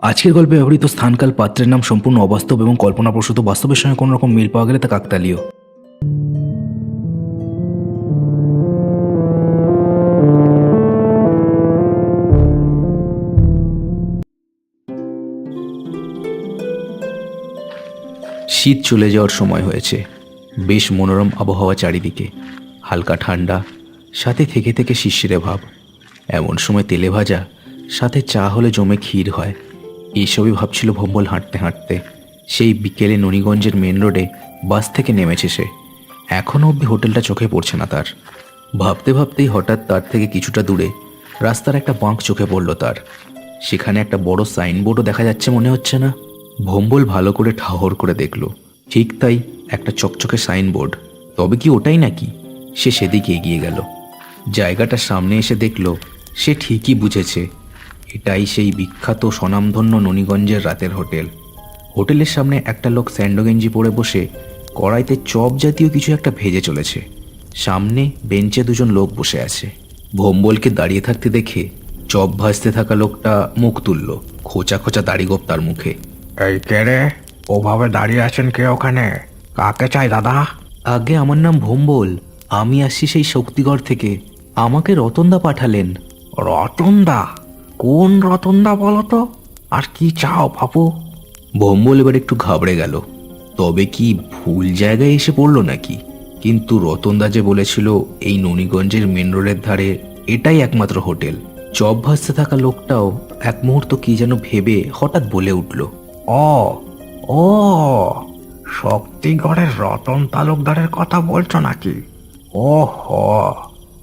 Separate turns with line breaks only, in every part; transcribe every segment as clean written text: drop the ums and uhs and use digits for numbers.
আজকের গল্পে ব্যবহৃত স্থানকাল পাত্রের নাম সম্পূর্ণ অবাস্তব এবং কল্পনাপ্রসূত। বাস্তবের সঙ্গে কোনো রকম মিল পাওয়া গেলে তা কাকতালীয়। শীত চলে যাওয়ার সময় হয়েছে। বেশ মনোরম আবহাওয়া চারিদিকে, হালকা ঠান্ডা, সাথে থেকে থেকে শিশিরে ভাব। এমন সময় তেলে ভাজা সাথে চা হলে জমে ক্ষীর হয়। এইসবই ভাবছিল ভম্বল হাঁটতে হাঁটতে। সেই বিকেলে ননীগঞ্জের মেন রোডে বাস থেকে নেমেছে সে। এখনও অবধি হোটেলটা চোখে পড়ছে না তার। ভাবতে ভাবতেই হঠাৎ তার থেকে কিছুটা দূরে রাস্তার একটা বাঁক চোখে পড়ল তার। সেখানে একটা বড় সাইনবোর্ডও দেখা যাচ্ছে মনে হচ্ছে না? ভম্বল ভালো করে ঠাহর করে দেখল। ঠিক তাই, একটা চকচকে সাইনবোর্ড। তবে কি ওটাই নাকি? সে সেদিকে এগিয়ে গেল। জায়গাটা সামনে এসে দেখল সে ঠিকই বুঝেছে, এটাই সেই বিখ্যাত স্বনামধন্য ননীগঞ্জের রাতের হোটেল। হোটেলের সামনে একটা লোক স্যান্ডো গেঞ্জি পরে বসে কড়াইতে চপ জাতীয় কিছু একটা ভেজে চলেছে। সামনে বেঞ্চে দুজন লোক বসে আছে। ভম্বলকে দাঁড়িয়ে থাকতে দেখে চপ ভাজতে থাকা লোকটা মুখ তুলল। খোঁচা খোঁচা দাড়িগোপ তার মুখে।
এই কে রে? ওভাবে দাঁড়িয়ে আছেন কে ওখানে? কাকে চাই দাদা?
আগে আমার নাম ভম্বল, আমি আসছি সেই শক্তিগড় থেকে। আমাকে রতনদা পাঠালেন।
রতনদা? কোন রতনদা বলো তো? আর কি চাও বাবু?
ভম্বল এবার একটু ঘাবড়ে গেল। তবে কি ভুল জায়গায় এসে পড়লো নাকি? কিন্তু রতনদা যে বলেছিল এই ননীগঞ্জের মেন রোডের ধারে এটাই একমাত্র হোটেল। চপ ভাজতে থাকা লোকটাও এক মুহূর্ত কি যেন ভেবে হঠাৎ বলে উঠল,
ও ও শক্তিগড়ের রতন তালুকদারের কথা বলছো নাকি? ও হো,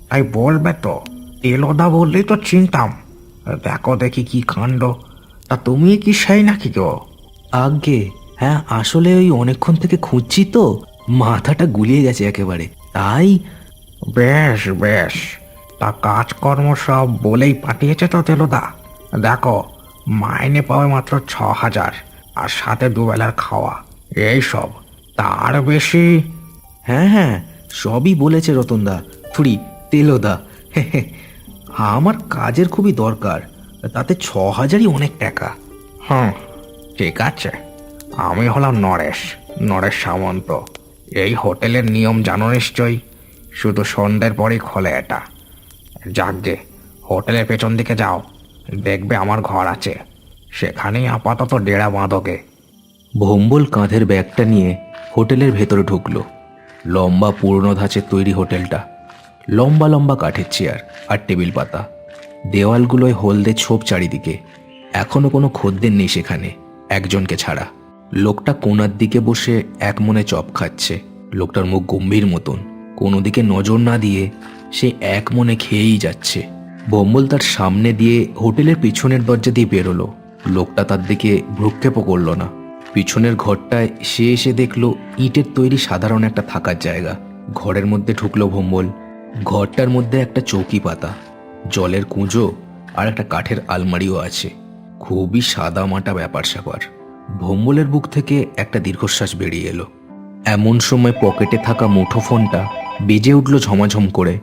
তাই বলবে তো। তেলোদা বললেই তো চিনতাম। দেখো দেখি কি কাণ্ড। তা তুমি কি সেই নাকি গো?
আজ্ঞে হ্যাঁ, আসলে ওই অনেকক্ষণ থেকে খুঁজছি তো, মাথাটা গুলিয়ে গেছে একেবারে, তাই।
বেশ বেশ, তা কাজকর্ম সব বলেই পাঠিয়েছে তো তেলোদা। দেখো, মাইনে পাবে মাত্র 6,000, আর সাথে দুবেলার খাওয়া, এই সব। তার বেশি?
হ্যাঁ হ্যাঁ, সবই বলেছে রতনদা, থুড়ি তেলোদা। আমার কাজের খুবই দরকার, তাতে 6,000ই অনেক টাকা।
হুম, ঠিক আছে। আমি হলাম নরেশ, নরেশ সামন্ত। এই হোটেলের নিয়ম জানো নিশ্চয়ই, শুধু সন্ধ্যের পরেই খোলে এটা। যাকগে, হোটেলের পেছন দিকে যাও, দেখবে আমার ঘর আছে। সেখানেই আপাতত ডেরা বাঁধোগে।
ভম্বল কাঁধের ব্যাগটা নিয়ে হোটেলের ভেতরে ঢুকলো। লম্বা পুরনো ধাঁচের তৈরি হোটেলটা। লম্বা লম্বা কাঠের চেয়ার আর টেবিল পাতা। দেওয়ালগুলোয় হলদে ছোপ চারিদিকে। এখনো কোনো খদ্দের নেই সেখানে, একজনকে ছাড়া। লোকটা কোণার দিকে বসে এক মনে চপ খাচ্ছে। লোকটার মুখ গম্ভীর মতন, কোনো দিকে নজর না দিয়ে সে এক মনে খেয়েই যাচ্ছে। ভম্বল তার সামনে দিয়ে হোটেলের পিছনের দরজা দিয়ে বেরোলো। লোকটা তার দিকে ভ্রুক্ষেপও করল না। পিছনের ঘরটায় সে এসে দেখলো ইটের তৈরি সাধারণ একটা থাকার জায়গা। ঘরের মধ্যে ঢুকলো ভম্বল। ঘরটার মধ্যে একটা চৌকি পাতা, জলের কুঁজো আর একটা কাঠের আলমারিও আছে। খুবই সাদা মাটা ব্যাপার স্যাপার। ভম্বলের বুক থেকে একটা দীর্ঘশ্বাস বেরিয়ে এলো। এমন সময় পকেটে থাকা মুঠোফোনটা বেজে উঠল ঝমাঝম করে।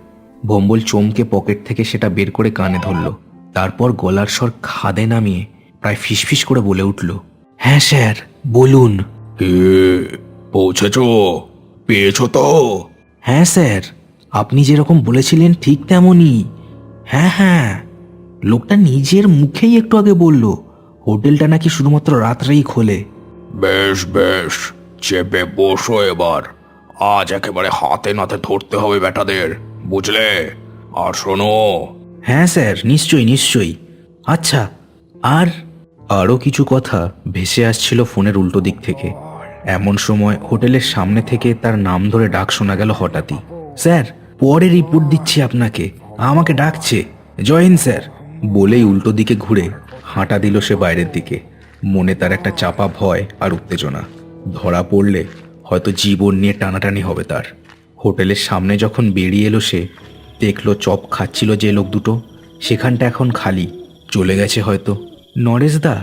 ভম্বল চমকে পকেট থেকে সেটা বের করে কানে ধরল। তারপর গলার স্বর খাদে নামিয়ে প্রায় ফিসফিস করে বলে উঠল, হ্যাঁ স্যার, বলুন।
কে? পৌঁছেছ? পেয়েছো তো?
হ্যাঁ স্যার, আপনি যেরকম বলেছিলেন ঠিক তেমনই। হ্যাঁ হ্যাঁ, লোকটা নিজের মুখেই একটু আগে বলল হোটেলটা নাকি শুধুমাত্র রাত্রেই খোলে।
বেশ বেশ, চেপে বসো এবার। আজ একেবারে হাতে নাতে ধরতে হবে বেটাদের, বুঝলে? আর শোনো।
হ্যাঁ স্যার, নিশ্চয়ই নিশ্চয়ই। আচ্ছা, আর আরও কিছু কথা ভেসে আসছিল ফোনের উল্টো দিক থেকে। এমন সময় হোটেলের সামনে থেকে তার নাম ধরে ডাক শোনা গেল হঠাৎই। স্যার, পরে রিপোর্ট দিচ্ছি আপনাকে, আমাকে ডাকছে। জয় হিন্দ স্যার। বলেই উল্টো দিকে ঘুরে হাঁটা দিল সে বাইরের দিকে। মনে তার একটা চাপা ভয় আর উত্তেজনা। ধরা পড়লে হয়তো জীবন নিয়ে টানাটানি হবে তার। হোটেলের সামনে যখন বেরিয়ে এলো সে, দেখলো চপ খাচ্ছিল যে লোক দুটো, সেখানটা এখন খালি, চলে গেছে হয়তো। নরেশদা,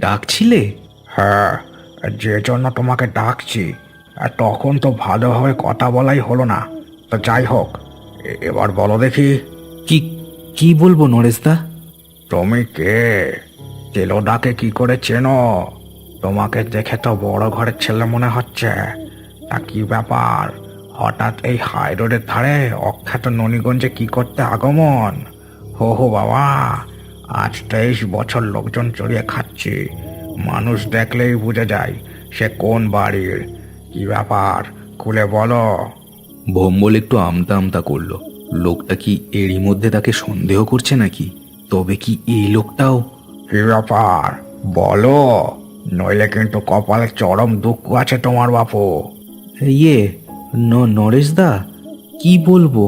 ডাকছিলে?
হ্যাঁ, যে জন্য তোমাকে ডাকছি, আর তখন তো ভালোভাবে কথা বলাই হলো না। তো যাই হোক, এবার বলো দেখি।
কি কি বলবো নরেশদা?
তুমি কে? তেলোদাকে কি করে চেনো? তোমাকে দেখে তো বড় ঘরের ছেলে মনে হচ্ছে। তা কি ব্যাপার, হঠাৎ এই হাই রোডের ধারে অখ্যাত ননীগঞ্জে কি করতে আগমন? হো বাবা, আজ 23 বছর লোকজন চড়িয়ে খাচ্ছি, মানুষ দেখলেই বুঝে যায় সে কোন বাড়ির। কি ব্যাপার, খুলে বলো।
ভম্বল একটু আমতা আমতা করলো। লোকটা কি এরই মধ্যে তাকে সন্দেহ করছে নাকি? তবে কি এই লোকটাও?
কি ব্যাপার বলো, নইলে কিন্তু কপালে চরম দুঃখ আছে তোমার বাপু।
ইয়ে নরেশ দা, কি বলবো,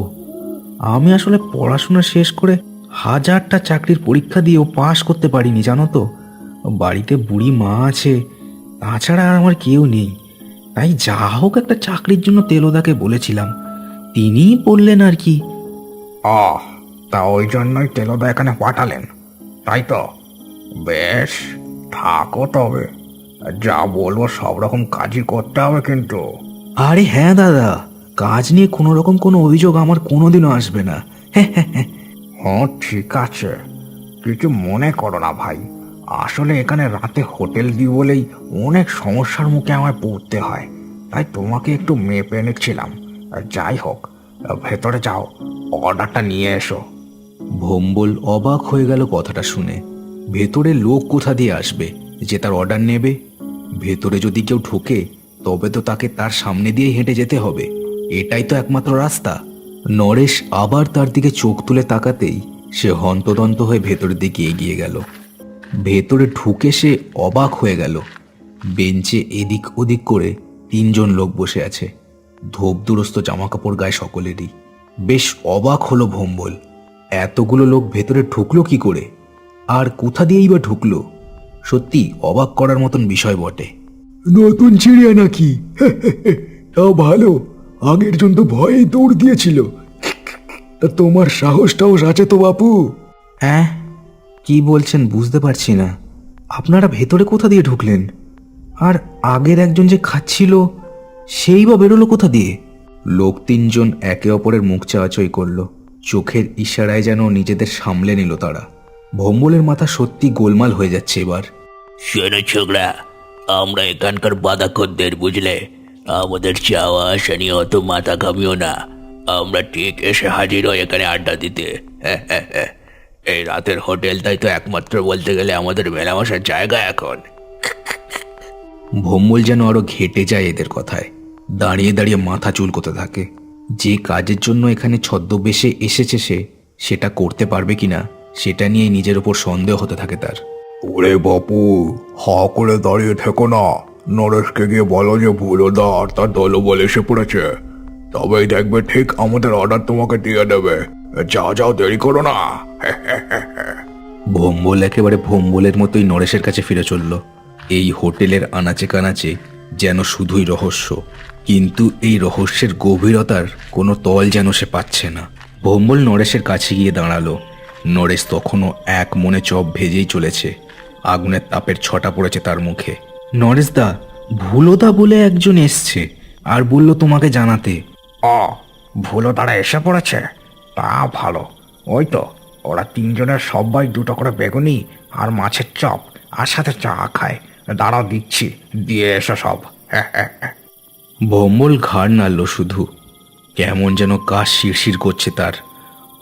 আমি আসলে পড়াশোনা শেষ করে হাজারটা চাকরির পরীক্ষা দিয়েও পাশ করতে পারিনি, জানো তো। বাড়িতে বুড়ি মা আছে, তাছাড়া আর আমার কেউ নেই। তাই যা হোক একটা চাকরির জন্য তেলোদাকে বলেছিলাম, তিনিই বললেন আর কি।
আহ, তা ওই জন্যই তেলোদা এখানে পাঠালেন, তাই তো? বেশ, থাকো তবে। যা বলবো সব রকম কাজই করতে হবে কিন্তু।
আরে হ্যাঁ দাদা, কাজ নিয়ে কোনো রকম কোনো অভিযোগ আমার কোনোদিনও আসবে না।
হ্যাঁ ঠিক আছে, কিছু মনে করো না ভাই। আসলে এখানে রাতে হোটেল দিই বলেই অনেক সমস্যার মুখে আমায় পড়তে হয়, তাই তোমাকে একটু মেপে নিচ্ছিলাম। যাই হোক, ভেতরে যাও, অর্ডারটা নিয়ে এসো।
ভম্বল অবাক হয়ে গেল কথাটা শুনে। ভেতরে লোক কোথা দিয়ে আসবে যে তার অর্ডার নেবে? ভেতরে যদি কেউ ঢোকে তবে তো তাকে তার সামনে দিয়ে হেঁটে যেতে হবে, এটাই তো একমাত্র রাস্তা। নরেশ আবার তার দিকে চোখ তুলে তাকাতেই সে হন্তদন্ত হয়ে ভেতরের দিকে এগিয়ে গেল। ভেতরে ঢুকে সে অবাক হয়ে গেল। বেঞ্চে এদিক ওদিক করে 3 জন লোক বসে আছে, ধোপদুরস্ত জামাকাপড় গায়ে সকলেরই। বেশ অবাক হলো ভম্বল, এতগুলো লোক ভেতরে ঢুকলো কি করে, আর কোথা দিয়েই বা ঢুকলো? সত্যি অবাক করার মতন বিষয় বটে।
নতুন চিড়িয়া নাকি? তাও ভালো, আগের জন তো ভয়ে দৌড় দিয়েছিল। তা তোমার সাহস টাহস আছে তো বাপু?
হ্যাঁ, কি বলছেন বুঝতে পারছি না। আপনারা ভেতরে কোথা দিয়ে ঢুকলেন? আর আগের একজন যে খাচ্ছিল সেই বা বেরোলো কোথা দিয়ে? লোক 3 জন একে অপরের মুখ চাওয়াচই করলো, চোখের ইশারায় যেন নিজেদের সামলে নিল তারা। ভম্বলের মাথা সত্যি গোলমাল হয়ে যাচ্ছে এবার।
শোনো ছোকরা, আমরা এখানকার বাঁধাখদ্দের, বুঝলে? আমাদের চাওয়া আসা নিয়ে অত মাথা ঘামিও না। আমরা ঠিক এসে হাজির হই এখানে আড্ডা দিতে। এই রাতের হোটেলটাই তো একমাত্র বলতে গেলে আমাদের মেলামেশার জায়গা এখন।
ভম্বল যেন আরো ঘেটে যায় এদের কথায়, দাঁড়িয়ে দাঁড়িয়ে মাথা চুলকোতে থাকে। যে কাজের জন্য এখানে ছদ্মবেশে এসেছে সে, সেটা করতে পারবে কিনা সেটা নিয়ে নিজের উপর সন্দেহ হতে থাকে তার।
ওরে বাপু, হা করে দাঁড়িয়ে থেকো না। নরেশকে গিয়ে বলো যে ভুলোদা আর তার দলবল এসে পড়েছে, তবেই দেখবে ঠিক আমাদের অর্ডার তোমাকে দিয়ে দেবে। যাও দেরি করো না।
ভম্বল একেবারে ভম্বলের মতোই নরেশের কাছে ফিরে চলল। এই হোটেলের আনাচে কানাচে যেন শুধুই রহস্য, কিন্তু এই রহস্যের গভীরতার কোনো তল যেন সে পাচ্ছে না। ভম্বল নরেশের কাছে গিয়ে দাঁড়ালো। নরেশ তখনও এক মনে চপ ভেজেই চলেছে, আগুনের তাপের ছটা পড়েছে তার মুখে। নরেশ দা, ভুলোদা বলে একজন এসছে আর বলল তোমাকে জানাতে।
ভুলো তারা এসে পড়েছে, তা ভালো। ওই তো, ওরা 3 জনের সবাই 2টো করে বেগুনি আর মাছের চপ আর সাথে চা খায়। দাঁড়াও দিচ্ছি, দিয়ে এসো সব।
ভম্বল ঘাড় নাড়ল শুধু, কেমন যেন গা শিরশির করছে তার।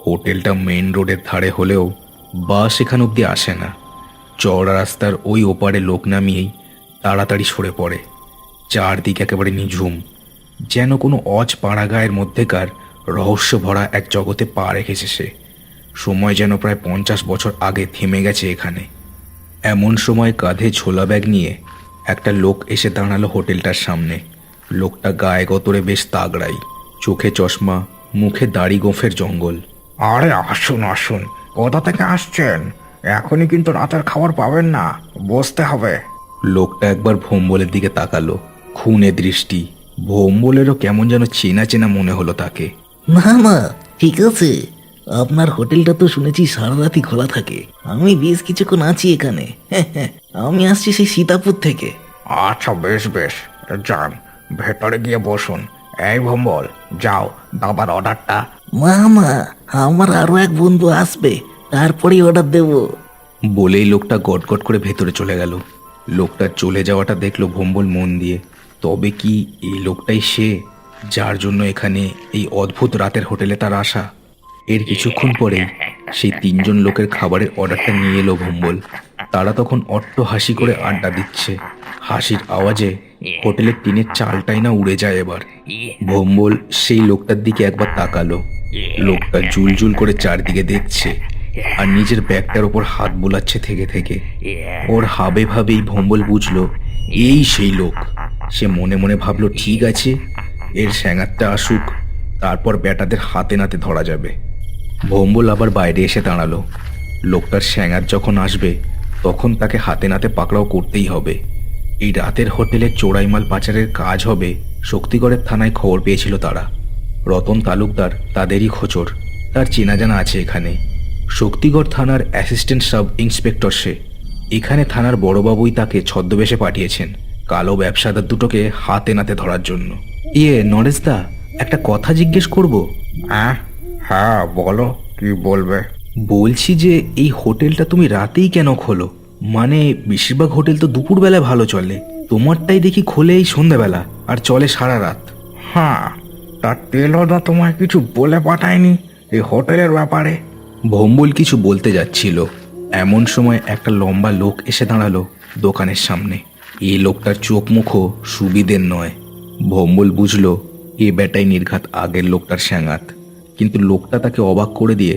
হোটেলটা মেইন রোডের ধারে হলেও বাস এখান অব্দি আসে না। চওড়া রাস্তার ওই ওপারে লোক নামিয়েই তাড়াতাড়ি সরে পড়ে। চারদিক একেবারে নিঝুম, যেন কোনো অজ পাড়া গায়ের মধ্যেকার রহস্য ভরা এক জগতে পা রেখেছে সে। সময় যেন প্রায় 50 বছর আগে থেমে গেছে এখানে। এমন সময় কাঁধে ঝোলা ব্যাগ নিয়ে একটা লোক এসে দাঁড়ালো হোটেলটার সামনে। লোকটা গায়ে গতরে বেশ তাগড়াই, চোখে চশমা, মুখে দাড়ি গোঁফের জঙ্গল।
আরে আসুন আসুন, কোথা থেকে আসছেন? এখনই কিন্তু রাতের খাবার পাবেন না, বসতে হবে।
লোকটা একবার ভম্বলের দিকে তাকালো, খুনে দৃষ্টি। ভম্বলেরও কেমন যেন চেনা চেনা মনে হলো তাকে।
না, ঠিক আছে। আপনার হোটেলটা তো শুনেছি সারা রাতই খোলা থাকে। আমি বেশ কিছুক্ষণ আছি এখানে। আমি আসছি সেই সীতাপুর থেকে।
আচ্ছা বেশ বেশ, যান ভেতরে গিয়ে বসুন। এই ভম্বল, যাও দাবার অর্ডারটা।
মা, আমার আরো এক বন্ধু আসবে, তারপরেই অর্ডার দেব।
বলেই লোকটা গটগট করে ভেতরে চলে গেল। লোকটার চলে যাওয়াটা দেখলো ভম্বল মন দিয়ে। তবে কি এই লোকটাই সে, যার জন্য এখানে এই অদ্ভুত রাতের হোটেলে তার আসা? এর কিছুক্ষণ পরেই সেই 3 জন লোকের খাবারের অর্ডারটা নিয়ে এলো ভম্বল। তারা তখন অট্ট হাসি করে আড্ডা দিচ্ছে। হাসির আওয়াজে হোটেলের টিনের চালটাই না উড়ে যায় এবার। ভম্বল সেই লোকটার দিকে একবার তাকালো। লোকটা জুলজুল করে চারদিকে দেখছে আর নিজের ব্যাগটার ওপর হাত বোলাচ্ছে থেকে থেকে। ওর হাবে ভাবেই ভম্বল বুঝলো এই সেই লোক। সে মনে মনে ভাবলো ঠিক আছে, এর স্যাঙারটা আসুক, তারপর ব্যাটাদের হাতে নাতে ধরা যাবে। ভম্বল আবার বাইরে এসে দাঁড়ালো। লোকটার স্যাঙার যখন আসবে তখন তাকে হাতে নাতে পাকড়াও করতেই হবে। এই রাতের হোটেলে চোরাইমাল পাচারের কাজ হবে শক্তিগড়ের থানায় খবর পেয়েছিল তারা। রতন তালুকদার তাদেরই খোঁচর, তার চেনা জানা আছে এখানে। শক্তিগড় থানার অ্যাসিস্ট্যান্ট সাব ইন্সপেক্টর সে। এখানে থানার বড়বাবুই তাকে ছদ্মবেশে পাঠিয়েছেন কালো ব্যবসাদার দুটোকে হাতে নাতে ধরার জন্য। নরেশদা, একটা কথা জিজ্ঞেস করব?
হ্যাঁ বলো, কি বলবে?
বলছি যে এই হোটেলটা তুমি রাতেই কেন খোলো? মানে বেশিরভাগ হোটেল তো দুপুরবেলা ভালো চলে, তোমারটাই দেখি খোলে এই সন্ধ্যাবেলা আর চলে সারা রাত।
হ্যাঁ, তার তেলদা তোমায় কিছু বলে পাঠায়নি এই হোটেলের ব্যাপারে?
ভম্বল কিছু বলতে যাচ্ছিল, এমন সময় একটা লম্বা লোক এসে দাঁড়ালো দোকানের সামনে। এই লোকটার চোখ মুখও সুবিধের নয়। ভম্বল বুঝলো এ বেটাই নির্ঘাত আগের লোকটার স্যাঙাত। কিন্তু লোকটা তাকে অবাক করে দিয়ে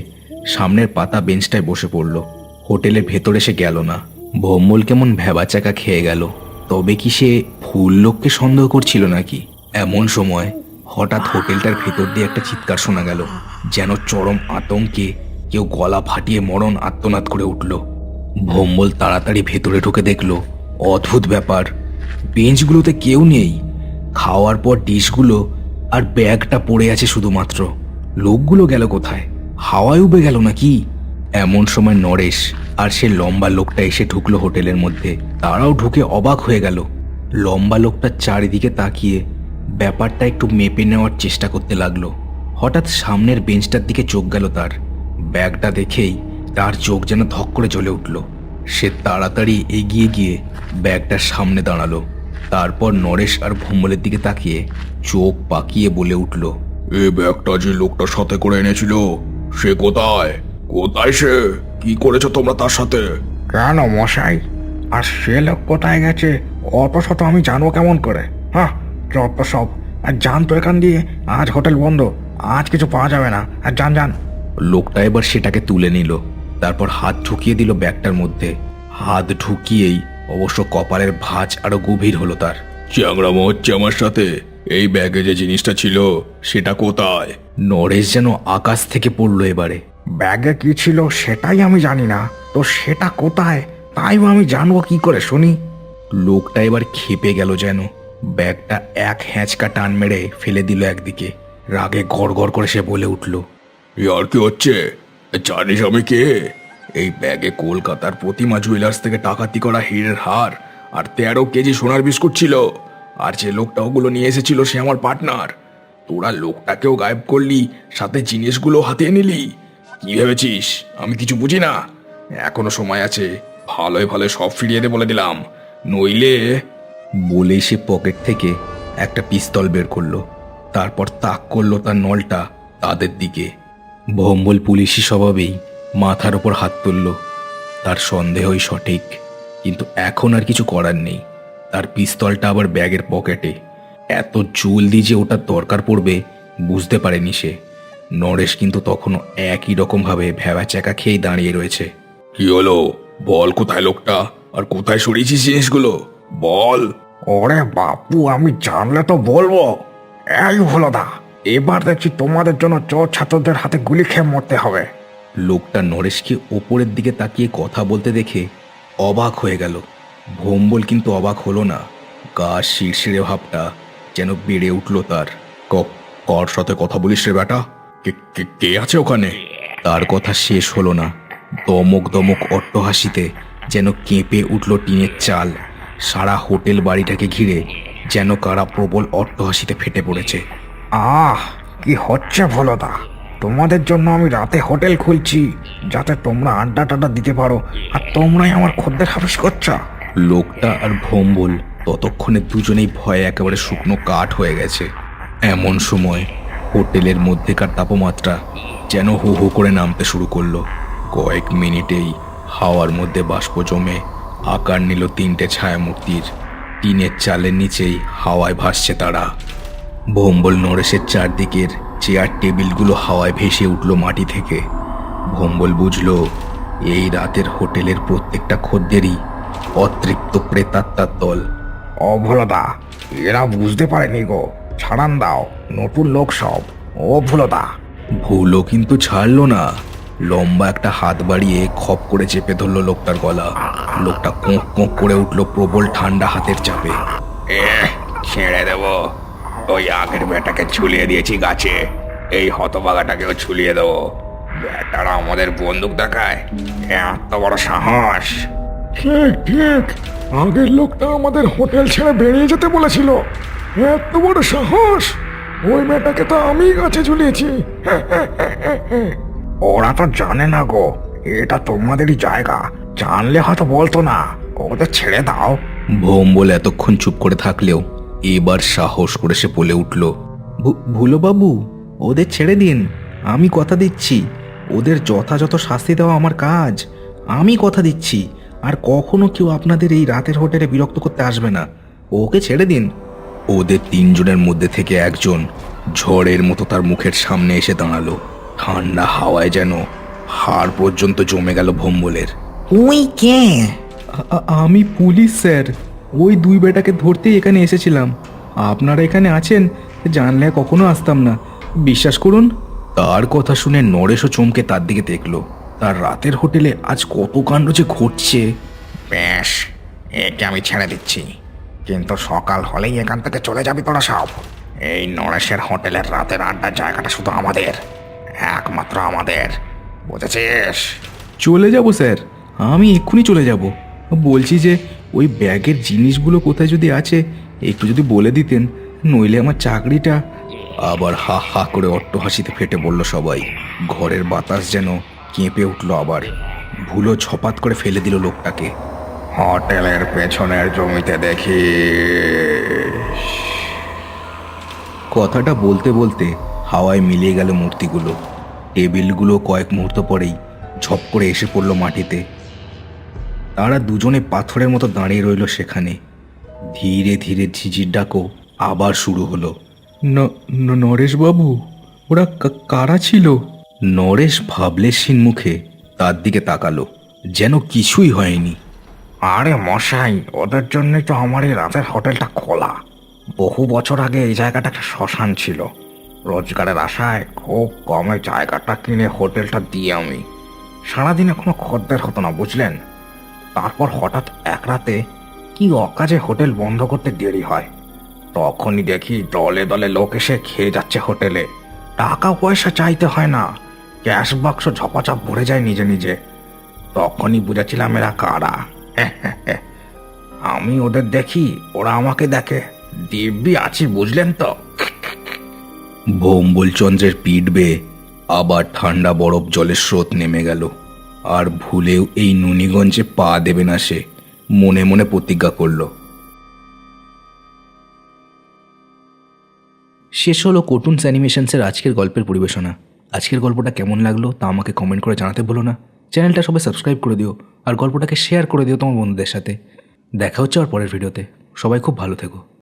সামনের পাতা বেঞ্চটায় বসে পড়ল। হোটেলের ভেতরে সে গেল না। ভম্বল কেমন ভ্যাবাচাকা খেয়ে গেল। তবে কি সে ফুল লোককে সন্দেহ করছিল নাকি? এমন সময় হঠাৎ হোটেলটার ভেতর দিয়ে একটা চিৎকার শোনা গেল, যেন চরম আতঙ্কে কেউ গলা ফাটিয়ে মরণ আর্তনাদ করে উঠল। ভম্বল তাড়াতাড়ি ভেতরে ঢুকে দেখল অদ্ভুত ব্যাপার, বেঞ্চগুলোতে কেউ নেই। খাওয়ার পর ডিশগুলো আর ব্যাগটা পড়ে আছে শুধুমাত্র। লোকগুলো গেল কোথায়? হাওয়ায় উবে গেল নাকি? এমন সময় নরেশ আর সে লম্বা লোকটা এসে ঢুকলো হোটেলের মধ্যে। তারাও ঢুকে অবাক হয়ে গেল। লম্বা লোকটা চারিদিকে তাকিয়ে ব্যাপারটা একটু মেপে নেওয়ার চেষ্টা করতে লাগলো। হঠাৎ সামনের বেঞ্চটার দিকে চোখ গেল তার। ব্যাগটা দেখেই তার চোখ যেন ধক করে জ্বলে উঠল। সে তাড়াতাড়ি এগিয়ে গিয়ে ব্যাগটার সামনে দাঁড়ালো। তারপর নরেশ আর ভম্বলের দিকে তাকিয়ে চোখ পাকিয়ে বলে উঠল,
এই ব্যাগটা যে লোকটার সাথে করে এনেছিল সে কোথায়? কোথায় সে? কি করেছো তোমরা তার সাথে?
কেন মশাই, আর সে লোক কোথায় গেছে অত শত আমি জানবো কেমন করে? হ্যাঁ, যত সব। আর যান তো এখান দিয়ে, আজ হোটেল বন্ধ, আজ কিছু পাওয়া যাবে না। আর যান যান।
লোকটা এবার সেটাকে তুলে নিল। তারপর হাত ঢুকিয়ে দিল ব্যাগটার মধ্যে। হাত ঢুকিয়েই অবশ্য কপালের ভাঁজ আরো গভীর হলো তার।
চ্যাংরামো হচ্ছে আমার সাথে। এই ব্যাগে যে জিনিসটা ছিল সেটা কোথায়?
নরেশ যেন আকাশ থেকে পড়লো এবারে।
ব্যাগে কি ছিল সেটাই আমি জানি না, তো সেটা কোথায় তাই আমি জানবো কি করে শুনি?
লোকটা এবার খেপে গেল যেন। ব্যাগটা এক হ্যাঁচকা টান মেরে ফেলে দিল একদিকে। রাগে গড়গড় করে সে বলে উঠল,
আর কি হচ্ছে? জানিস আমি কে? এই ব্যাগে কলকাতার প্রতিমা জুয়েলার্স থেকে ডাকাতি করা হীরের হার আর 13 কেজি সোনার বিস্কুট ছিল। আর যে লোকটা ওগুলো নিয়ে এসেছিল সে আমার পার্টনার। তোরা লোকটাকেও গায়েব করলি, সাথে জিনিসগুলো হাতিয়ে নিলি। কি ভেবেছিস আমি কিছু বুঝি না? এখনো সময় আছে, ভালোই ভালো সব ফিরিয়ে দে বলে দিলাম, নইলে।
বলেই সে পকেট থেকে একটা পিস্তল বের করলো। তারপর তাক করলো তার নলটা তাদের দিকে। ভম্বল পুলিশি স্বভাবেই মাথার ওপর হাত তুলল। তার সন্দেহই সঠিক, কিন্তু এখন আর কিছু করার নেই। তার পিস্তলটা আবার ব্যাগের পকেটে। এত জলদি যে ওটার দরকার পড়বে বুঝতে পারেনি সে। নরেশ কিন্তু তখনও একই রকমভাবে ভ্যাবাচ্যাকা খেয়েই দাঁড়িয়ে রয়েছে।
কি হলো? বল, কোথায় লোকটা আর কোথায় সরিয়েছিস জিনিসগুলো? বল।
ওরে বাপু, আমি জানলে তো বলবো। এই ভোলাদা, এবার দেখছি তোমাদের জন্য চোর ছাত্রদের হাতে গুলি খেয়ে মরতে হবে।
লোকটা নরেশকে ওপরের দিকে তাকিয়ে কথা বলতে দেখে অবাক হয়ে গেল। ভম্বল কিন্তু অবাক হলো না। গা শিরশিরে ভাবটা যেন বেড়ে উঠল তার।
কার সাথে কথা বলিস রে বেটা? কে আছে ওখানে?
তার কথা শেষ হলো না। দমক দমক অট্টহাসিতে যেন কেঁপে উঠল টিনের চাল। সারা হোটেল বাড়িটাকে ঘিরে যেন কারা প্রবল অট্টহাসিতে ফেটে পড়েছে।
কি হচ্ছে ভোলাদা? তোমাদের জন্য আমি রাতে হোটেল খুলছি, যাতে তোমরা আড্ডা টাড্ডা দিতে পারো, আর তোমরাই আমার খদ্দের হাফিস করছো।
লোকটা আর ভোম্বল ততক্ষণে দুজনেই ভয়ে একেবারে শুকনো কাঠ হয়ে গেছে। এমন সময় হোটেলের মধ্যেকার তাপমাত্রা যেন হু হু করে নামতে শুরু করলো। কয়েক মিনিটেই হাওয়ার মধ্যে বাষ্প জমে আকার নিল তিনটে ছায়ামূর্তির। টিনের চালের নিচেই হাওয়ায় ভাসছে তারা। ভোম্বল নরেশের চারদিকের চেয়ার টেবিলগুলো হাওয়ায় ভেসে উঠল মাটি থেকে। ভোম্বল বুঝলো এই রাতের হোটেলের প্রত্যেকটা খদ্দেরই অতৃপ্ত প্রেতাত্মার দল।
অভুলতা, এরা বুঝতে পারেনি গো, ছাড়ান দাও, নতুন লোক সব। অভুলতা।
ভুলও কিন্তু ছাড়লো না। লম্বা একটা হাত বাড়িয়ে খপ করে চেপে ধরলো লোকটার গলা। লোকটা কোঁক কোঁক করে উঠলো প্রবল ঠান্ডা হাতের চাপে।
ছেড়ে দেবো? ওই আগের বেটাকে ঝুলিয়ে দিয়েছি গাছে, এই হতভাগাটাকেও ঝুলিয়ে দেবো। বেটারা আমাদের বন্দুক দেখায়, এত বড় সাহস!
ঠিক ঠিক, আগের লোকটা আমাদের হোটেল ছেড়ে বেরিয়ে যেতে বলেছিল। এত বড় সাহস! ওই মেয়েটাকে তো আমি গাছে ঝুলিয়েছি।
ওরা তো জানে না গো, এটা তোমাদেরই জায়গা। জানলে হয়তো বলতো না। ওদের ছেড়ে দাও।
ভোম্বল এতক্ষণ চুপ করে থাকলেও এবার সাহস করে সে বলে উঠল, ভুলো বাবু, ওদের ছেড়ে দিন। আমি কথা দিচ্ছি, ওদের যথাযথ শাস্তি দেওয়া আমার কাজ। আমি কথা দিচ্ছি, আর কখনো কেউ আপনাদের এই রাতের হোটেলে বিরক্ত করতে আসবে না। ওকে ছেড়ে দিন। ওদের তিনজনের মধ্যে থেকে একজন ঝড়ের মতো তার মুখের সামনে এসে দাঁড়ালো। ঠান্ডা হাওয়ায় যেন হাড় পর্যন্ত জমে গেল ভোম্বলের।
তুই কে?
আমি পুলিশ স্যার। ওই দুই বেটাকে ধরতেই এখানে এসেছিলাম। আপনারা এখানে আছেন জানলে কখনো আসতাম না, বিশ্বাস করুন। তার কথা শুনে নরেশও চমকে তার দিকে দেখলো। তার রাতের হোটেলে আজ কত কাণ্ড যে ঘটছে।
বেশ, একে আমি ছেড়ে দিচ্ছি, কিন্তু সকাল হলেই এখান থেকে চলে যাবি তোরা সব। এই নরেশের হোটেলের রাতের আড্ডার জায়গাটা শুধু আমাদের, একমাত্র আমাদের, বুঝেছিস?
চলে যাব স্যার, আমি এক্ষুনি চলে যাব। বলছি যে ওই ব্যাগের জিনিসগুলো কোথায় যদি আছে একটু যদি বলে দিতেন, নইলে আমার চাকরিটা। আবার হা হা করে অট্টহাসিতে ফেটে বলল সবাই। ঘরের বাতাস যেন কেঁপে উঠল আবার। ভুলো ছপাত করে ফেলে দিল লোকটাকে।
হোটেলের পেছনের জমিতে দেখি।
কথাটা বলতে বলতে হাওয়ায় মিলিয়ে গেল মূর্তিগুলো। টেবিলগুলো কয়েক মুহূর্ত পরেই ঝপ করে এসে পড়ল মাটিতে। তারা দুজনে পাথরের মতো দাঁড়িয়ে রইল সেখানে। ধীরে ধীরে ঝিঝির ডাকও আবার শুরু হলো। নরেশবাবু, ওরা কারা ছিল? নরেশ ভাবলেশহীন মুখে তার দিকে তাকালো, যেন কিছুই হয়নি।
আরে মশাই, ওদের জন্যই তো আমার এই রাতের হোটেলটা খোলা। বহু বছর আগে এই জায়গাটা একটা শ্মশান ছিল। রোজগারের আশায় খুব কমে জায়গাটা কিনে হোটেলটা দিয়ে আমি। সারাদিনে কোনো খদ্দের হতো না, বুঝলেন। তারপর হঠাৎ এক রাতে কি অকাজে হোটেল বন্ধ করতে দেরি হয়। তখনই দেখি দলে দলে লোক এসে খেয়ে যাচ্ছে হোটেলে। টাকা পয়সা চাইতে হয় না, ক্যাশ বাক্স ঝপাঝপ ভরে যায় নিজে নিজে। তখনই বুঝেছিলাম এরা কারা। আমি ওদের দেখি, ওরা আমাকে দেখে। দিব্যি আছি, বুঝলেন তো।
ভোম্বল চন্দ্রের পিঠ বেয়ে আবার ঠান্ডা বরফ জলের স্রোত নেমে গেল। আর ভুলেও এই নুনিগঞ্জে পা দেবে না সে, মনে মনে প্রতিজ্ঞা করল। শেষ হলো কার্টুনস অ্যানিমেশনসের আজকের গল্পের পরিবেশনা। আজকের গল্পটা কেমন লাগলো তা আমাকে কমেন্ট করে জানাতে ভুলো না। চ্যানেলটা সবাই সাবস্ক্রাইব করে দিও, আর গল্পটাকে শেয়ার করে দিও তোমার বন্ধুদের সাথে। দেখা হচ্ছে আর পরের ভিডিওতে। সবাই খুব ভালো থেকো।